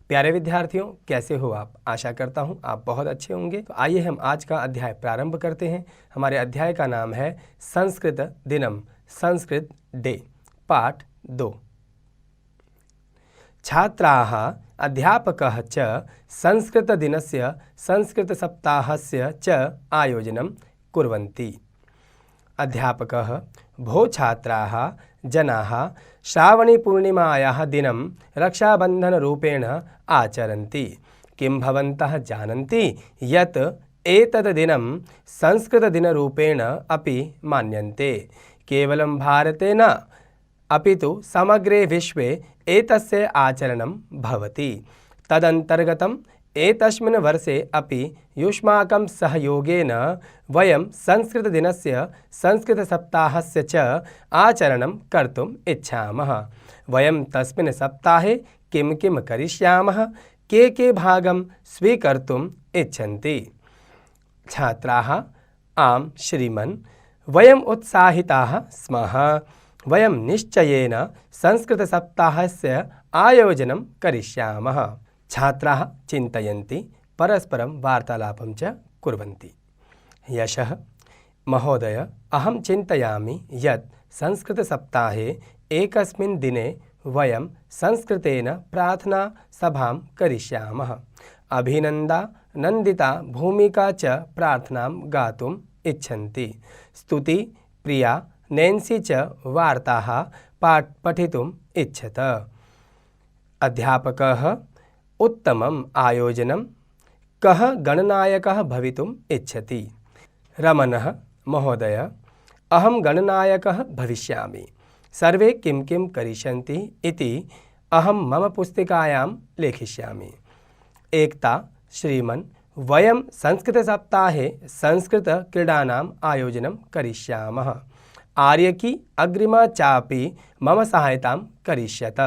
प्यारे विद्यार्थियों, कैसे हो आप? आशा करता हूँ आप बहुत अच्छे होंगे। तो आइए हम आज का अध्याय प्रारंभ करते हैं। हमारे अध्याय का नाम है संस्कृत दिनम, संस्कृत डे, पाठ 2। छात्राः अध्यापकः च संस्कृतदिनस्य संस्कृतसप्ताहस्य च आयोजनं कुर्वन्ति। अध्यापकः: भो छात्राः, जनाः श्रावणीपूर्णिमायाः दिनं रक्षाबन्धनरूपेण आचरन्ति। किं भवन्तः जानन्ति यत् एतद् दिनं संस्कृतदिनरूपेण अपि मन्यन्ते? केवलं भारते न, अपि तु समग्रे विश्वे एतस्य आचरणं भवति। तदन्तर्गतम् एतस्मिन् वर्षे अपि युष्माकं सहयोगेन वयं संस्कृतदिनस्य संस्कृतसप्ताहस्य च आचरणं कर्तुम् इच्छामः। वयं तस्मिन् सप्ताहे किं किं करिष्यामः, के भागं स्वीकर्तुम् इच्छन्ति? छात्राः: आम् श्रीमन्, वयम् उत्साहिताः स्मः। वयं निश्चयेन संस्कृतसप्ताहस्य आयोजनं करिष्यामः। छात्राः चिन्तयन्ति, परस्परं वार्तालापं च कुर्वन्ति। यशः: महोदय, अहं चिन्तयामि यत् संस्कृतसप्ताहे एकस्मिन् दिने वयं संस्कृतेन प्रार्थनासभां करिष्यामः। अभिनन्दा, नन्दिता, भूमिका च प्रार्थनां गातुम् इच्छन्ति। स्तुति, प्रिया, नैन्सी च वार्ताः पठितुम् इच्छत। अध्यापकः: उत्तमम् आयोजनं। कः गणनायकः भवितुम् इच्छति? रमणः: महोदय, अहं गणनायकः भविष्यामि। सर्वे किं किं करिष्यन्ति इति अहं मम पुस्तिकायां लेखिष्यामि। एकता: श्रीमन्, वयं संस्कृतसप्ताहे संस्कृतक्रीडानाम् आयोजनं करिष्यामः। आर्यकी अग्रिमा चापि मम सहायतां करिष्यत।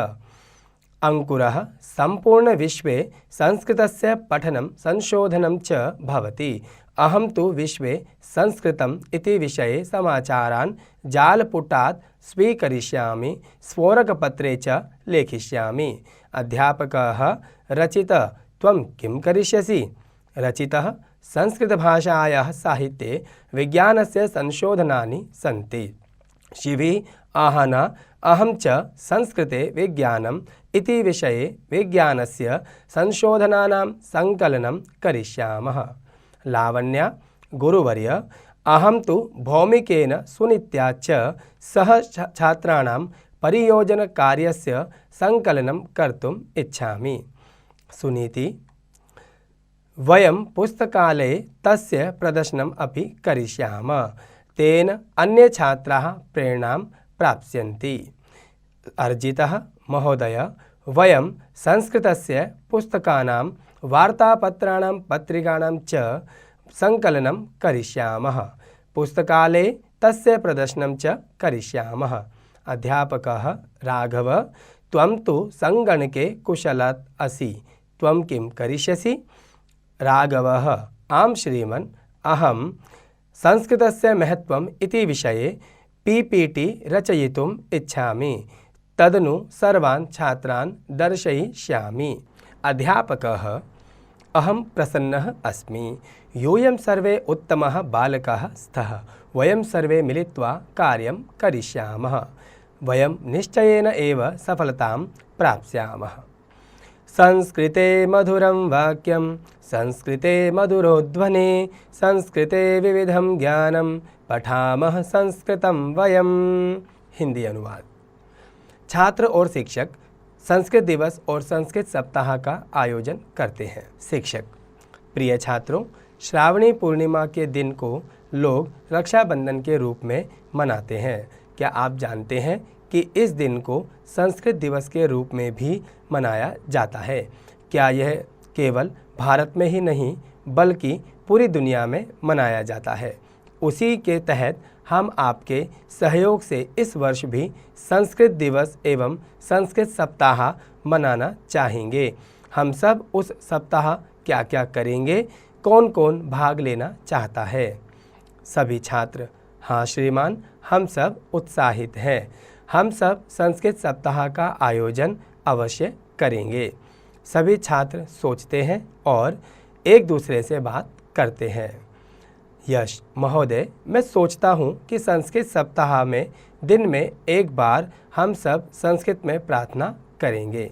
अंकुरः: सम्पूर्णविश्वे संस्कृतस्य पठनं संशोधनं च भवति। अहं तु विश्वे संस्कृतम् इति विषये समाचारान् जालपुटात् स्वीकरिष्यामि, स्फोरकपत्रे च लेखिष्यामि। अध्यापकः: रचित, त्वं किं करिष्यसि? रचितः: संस्कृतभाषायाः साहित्ये विज्ञानस्य संशोधनानि सन्ति। शिवी: आहन, अहं च संस्कृते विज्ञानम् इति विषये विज्ञानस्य संशोधनानां संकलनं करिष्यामः। लावण्या: गुरुवर्य, अहं तु भौमिकेन सुनीत्या च सह छात्राणां परियोजनकार्यस्य संकलनं कर्तुम् इच्छामि। सुनीति: वयं पुस्तकालये तस्य प्रदर्शनम् अपि करिष्यामः। तेन अन्ये छात्राः प्रेरणां प्राप्स्यन्ति। अर्जितः: महोदय, वयं संस्कृतस्य पुस्तकानां, वार्तापत्राणां, पत्रिकाणां च संकलनं करिष्यामः। पुस्तकालये तस्य प्रदर्शनं च करिष्यामः। अध्यापकः: राघव, त्वं तु सङ्गणके कुशलः असि, त्वं किं करिष्यसि? राघवः: आम् श्रीमन्, अहं संस्कृतस्य महत्त्वम् इति विषये PPT रचयितुम् इच्छामि। तदनु सर्वान् छात्रान् दर्शयिष्यामि। अध्यापकः: अहं प्रसन्नः अस्मि। यूयं सर्वे उत्तमः बालकाः स्तः। वयं सर्वे मिलित्वा कार्यं करिष्यामः। वयं निश्चयेन एव सफलतां प्राप्स्यामः। संस्कृते मधुरं वाक्यं, संस्कृते मधुरो ध्वनिः, संस्कृते विविधं ज्ञानं, पठामः संस्कृतं वयं। हिंदी अनुवाद। छात्र और शिक्षक संस्कृत दिवस और संस्कृत सप्ताह का आयोजन करते हैं। शिक्षक: प्रिय छात्रों, श्रावणी पूर्णिमा के दिन को लोग रक्षाबंधन के रूप में मनाते हैं। क्या आप जानते हैं कि इस दिन को संस्कृत दिवस के रूप में भी मनाया जाता है? क्या यह केवल भारत में ही नहीं बल्कि पूरी दुनिया में मनाया जाता है? उसी के तहत हम आपके सहयोग से इस वर्ष भी संस्कृत दिवस एवं संस्कृत सप्ताह मनाना चाहेंगे। हम सब उस सप्ताह क्या क्या करेंगे, कौन कौन भाग लेना चाहता है? सभी छात्र हाँ श्रीमान, हम सब उत्साहित हैं। हम सब संस्कृत सप्ताह का आयोजन अवश्य करेंगे। सभी छात्र सोचते हैं और एक दूसरे से बात करते हैं। यश महोदय, मैं सोचता हूँ कि संस्कृत सप्ताह में दिन में एक बार हम सब संस्कृत में प्रार्थना करेंगे।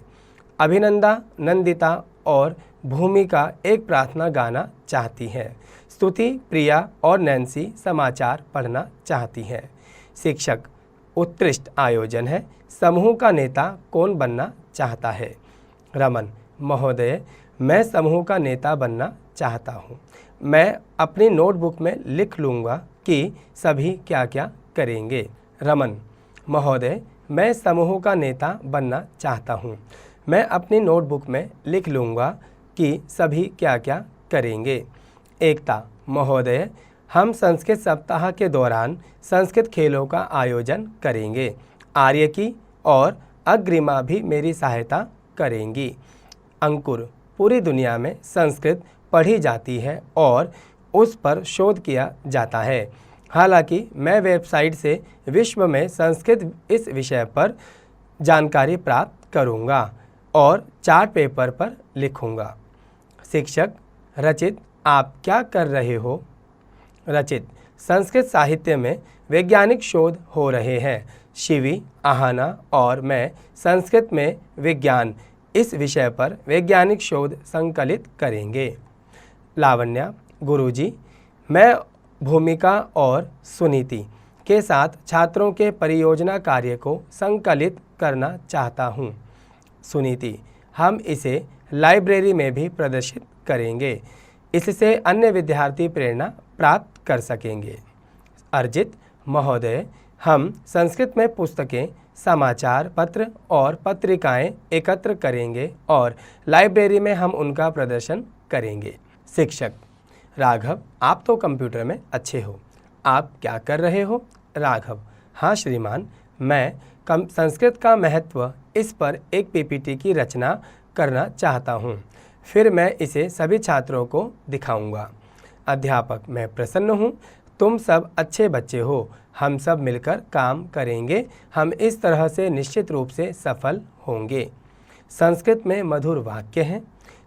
अभिनंदा, नंदिता और भूमिका एक प्रार्थना गाना चाहती हैं। स्तुति, प्रिया और नैन्सी समाचार पढ़ना चाहती हैं। शिक्षक, उत्कृष्ट आयोजन है। समूह का नेता कौन बनना चाहता है? रमन महोदय, मैं समूह का नेता बनना चाहता हूँ। मैं अपनी नोटबुक में लिख लूँगा कि सभी क्या क्या करेंगे। रमन महोदय, मैं समूह का नेता बनना चाहता हूँ। मैं अपनी नोटबुक में लिख लूँगा कि सभी क्या क्या करेंगे। एकता महोदय, हम संस्कृत सप्ताह के दौरान संस्कृत खेलों का आयोजन करेंगे। आर्य की और अग्रिमा भी मेरी सहायता करेंगी। अंकुर, पूरी दुनिया में संस्कृत पढ़ी जाती है और उस पर शोध किया जाता है। हालांकि मैं वेबसाइट से विश्व में संस्कृत इस विषय पर जानकारी प्राप्त करूंगा और चार्ट पेपर पर लिखूंगा। शिक्षक, रचित, आप क्या कर रहे हो? रचित, संस्कृत साहित्य में वैज्ञानिक शोध हो रहे हैं। शिवी, आहाना और मैं संस्कृत में विज्ञान इस विषय पर वैज्ञानिक शोध संकलित करेंगे। लावण्या, गुरुजी, मैं भूमिका और सुनीति के साथ छात्रों के परियोजना कार्य को संकलित करना चाहता हूँ। सुनीति, हम इसे लाइब्रेरी में भी प्रदर्शित करेंगे। इससे अन्य विद्यार्थी प्रेरणा प्राप्त कर सकेंगे। अर्जित महोदय, हम संस्कृत में पुस्तकें, समाचार पत्र और पत्रिकाएं एकत्र करेंगे और लाइब्रेरी में हम उनका प्रदर्शन करेंगे। शिक्षक, राघव, आप तो कंप्यूटर में अच्छे हो, आप क्या कर रहे हो? राघव, हाँ श्रीमान, मैं संस्कृत का महत्व इस पर एक पीपीटी की रचना करना चाहता हूँ। फिर मैं इसे सभी छात्रों को दिखाऊंगा। अध्यापक, मैं प्रसन्न हूँ। तुम सब अच्छे बच्चे हो। हम सब मिलकर काम करेंगे। हम इस तरह से निश्चित रूप से सफल होंगे। संस्कृत में मधुर वाक्य हैं।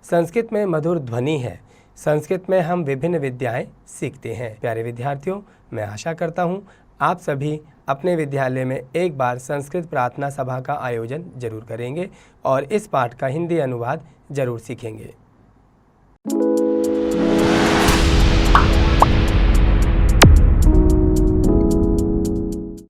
संस्कृत में मधुर ध्वनि है। संस्कृत में हम विभिन्न विद्याएं सीखते हैं। प्यारे विद्यार्थियों, मैं आशा करता हूँ आप सभी अपने विद्यालय में एक बार संस्कृत प्रार्थना सभा का आयोजन जरूर करेंगे और इस पाठ का हिंदी अनुवाद जरूर सीखेंगे।